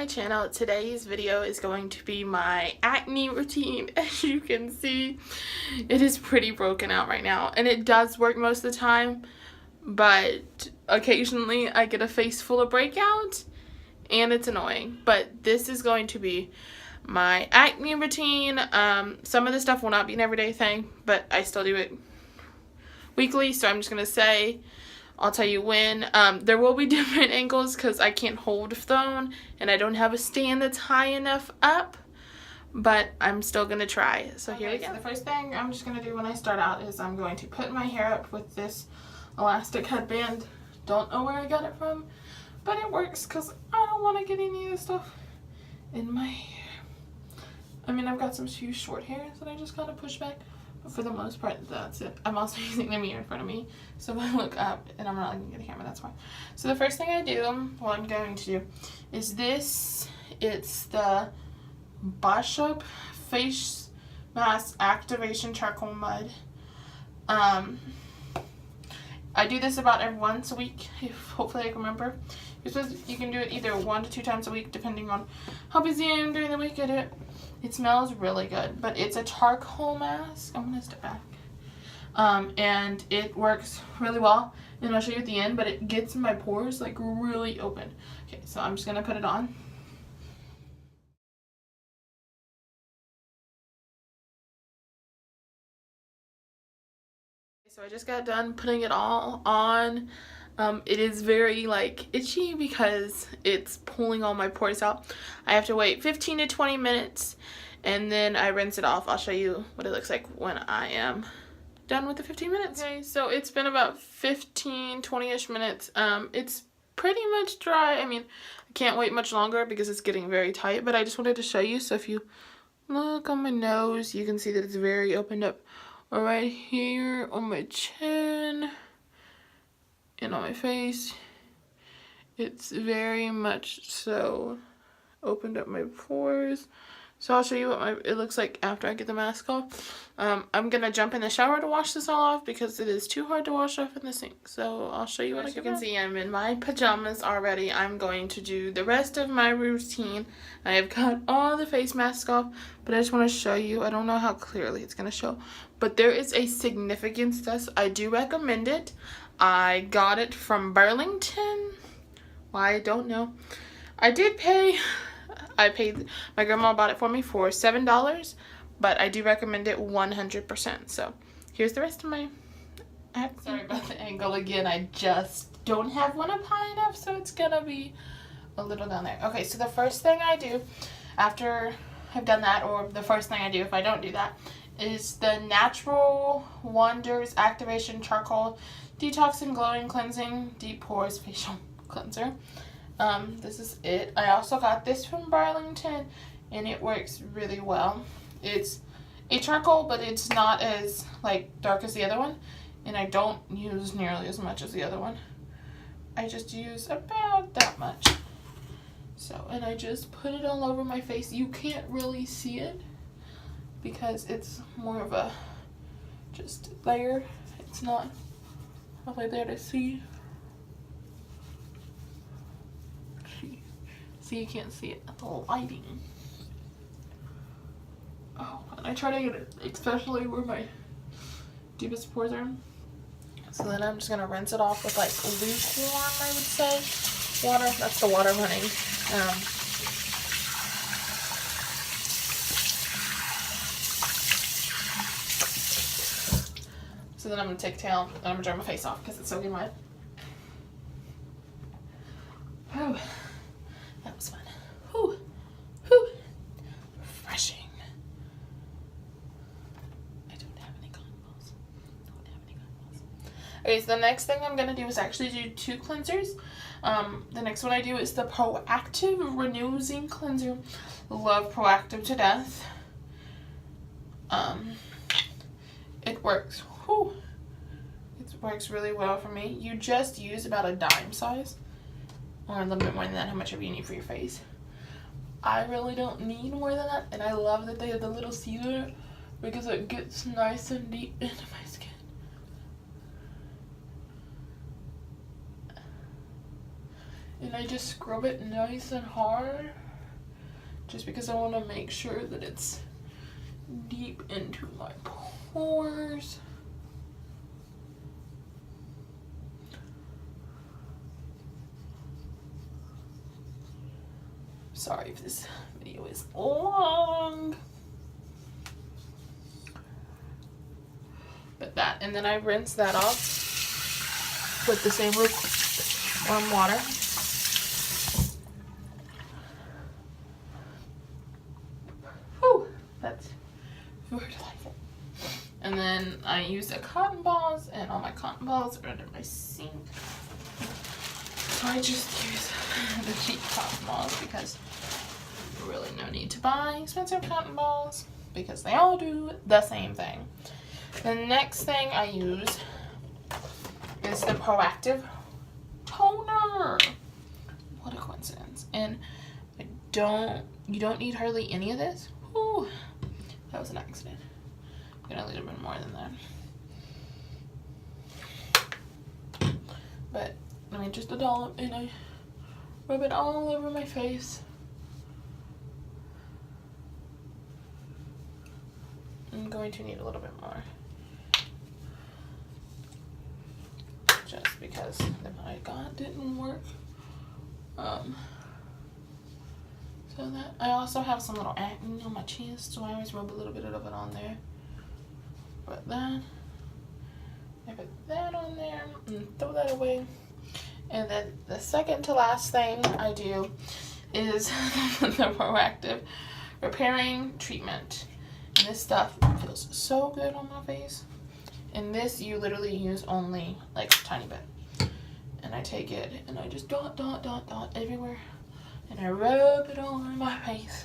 my channel. Today's video is going to be my acne routine. As you can see, it is pretty broken out right now, and it does work most of the time, but occasionally I get a face full of breakouts and it's annoying. But this is going to be my acne routine. Some of the stuff will not be an everyday thing, but I still do it weekly, so I'm just gonna say I'll tell you when. There will be different angles because I can't hold a phone and I don't have a stand that's high enough up, but I'm still gonna try. So here we go. So the first thing I'm just gonna do when I start out is I'm going to put my hair up with this elastic headband. Don't know where I got it from, but it works because I don't want to get any of this stuff in my hair. I mean, I've got some few short hairs that I just kind of push back, but for the most part, that's it. I'm also using the mirror in front of me, so if I look up and I'm not looking at the camera, that's fine. So the first thing I do, what I'm going to do, is this. It's the Bush Up Face Mask Activation Charcoal Mud. I do this about every once a week, if hopefully I can remember. You can do it either 1 to 2 times a week, depending on how busy I am during the week. I do it. It smells really good, but it's a charcoal mask. I'm gonna step back. And it works really well, and I'll show you at the end, but it gets my pores like really open. Okay, so I'm just gonna put it on. So I just got done putting it all on. It is very like itchy because it's pulling all my pores out. I have to wait 15 to 20 minutes and then I rinse it off. I'll show you what it looks like when I am done with the 15 minutes. Okay, so it's been about 15, 20-ish minutes. It's pretty much dry. I mean, I can't wait much longer because it's getting very tight, but I just wanted to show you. So if you look on my nose, you can see that it's very opened up. Or right here on my chin and on my face, it's very much so opened up my pores. So I'll show you what it looks like after I get the mask off. I'm gonna jump in the shower to wash this all off because it is too hard to wash off in the sink. So I'll show you what I get. As you can see, I'm in my pajamas already. I'm going to do the rest of my routine. I have got all the face masks off, but I just want to show you. I don't know how clearly it's gonna show, but there is a significance to this. I do recommend it. I got it from Burlington. Why, I don't know. I did pay. My grandma bought it for me for $7, but I do recommend it 100%. So here's the rest of my acne. Sorry about the angle again. I just don't have one up high enough, so it's gonna be a little down there. Okay, so the first thing I do after I've done that, or the first thing I do if I don't do that, is the Natural Wonders Activation Charcoal Detox and Glowing Cleansing Deep Pores Facial Cleanser. This is it. I also got this from Burlington, and it works really well. It's a charcoal, but it's not as like dark as the other one, and I don't use nearly as much as the other one. I just use about that much. So, and I just put it all over my face. You can't really see it because it's more of a just layer. It's not really there to see. See, you can't see it at the lighting. Oh, and I try to get it especially where my deepest pores are. So then I'm just gonna rinse it off with like lukewarm, I would say, water. That's the water running. So then I'm gonna take a towel and I'm gonna dry my face off because it's soaking wet. Oh. That was fun. Whew. Whew. Refreshing. I don't have any cotton balls. Okay, so the next thing I'm going to do is actually do 2 cleansers. The next one I do is the Proactive Renewing Cleanser. Love Proactive to death. It works. Whew. It works really well for me. You just use about a dime size, or a little bit more than that, how much ever you need for your face. I really don't need more than that, and I love that they have the little sealer because it gets nice and deep into my skin. And I just scrub it nice and hard. just because I want to make sure that it's deep into my pores. Sorry if this video is long. But that, and then I rinse that off with the same warm water. Whew, that's very delightful. And then I use the cotton balls, and all my cotton balls are under my sink. So I just use the cheap cotton balls because really no need to buy expensive cotton balls because they all do the same thing. The next thing I use is the Proactive toner. What a coincidence. And you don't need hardly any of this. Ooh, that was an accident. I'm gonna need a bit more than that. But I mean, just a dollop, and I rub it all over my face. I'm going to need a little bit more, just because the I got didn't work. So that I also have some little acne on my chest, so I always rub a little bit of it on there. But then I put that on there and throw that away. And then the second to last thing I do is the Proactive Repairing Treatment. And this stuff feels so good on my face. And this you literally use only like a tiny bit. And I take it and I just dot everywhere. And I rub it all on my face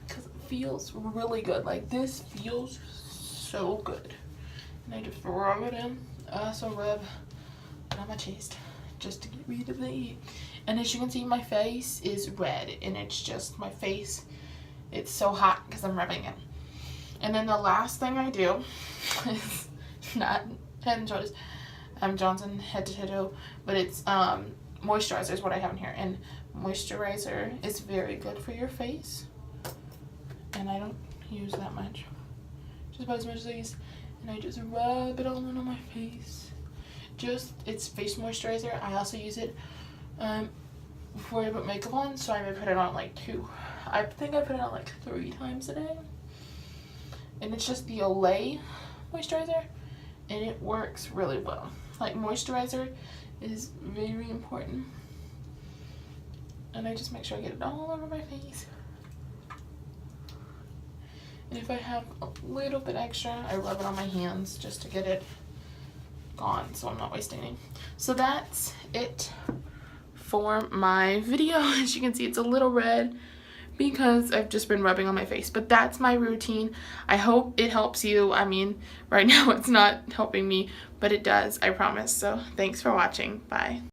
because it feels really good. Like, this feels so good. And I just rub it in. I also rub it on my chest just to get rid of the heat. And as you can see, my face is red, and it's just my face. It's so hot because I'm rubbing it. And then the last thing I do is not Head and Shoulders, Johnson Head to Toe, but it's moisturizer is what I have in here. And moisturizer is very good for your face, and I don't use that much, just about as much as I use. And I just rub it all on my face. It's face moisturizer. I also use it before I put makeup on, so I may put it on like I think I put it on like 3 times a day. And it's just the Olay moisturizer, and it works really well. Like, moisturizer is very important. And I just make sure I get it all over my face. And if I have a little bit extra, I rub it on my hands just to get it gone, so I'm not wasting it. So that's it for my video. As you can see, it's a little red because I've just been rubbing on my face. But that's my routine. I hope it helps you. I mean, right now it's not helping me, but it does, I promise. So thanks for watching. Bye.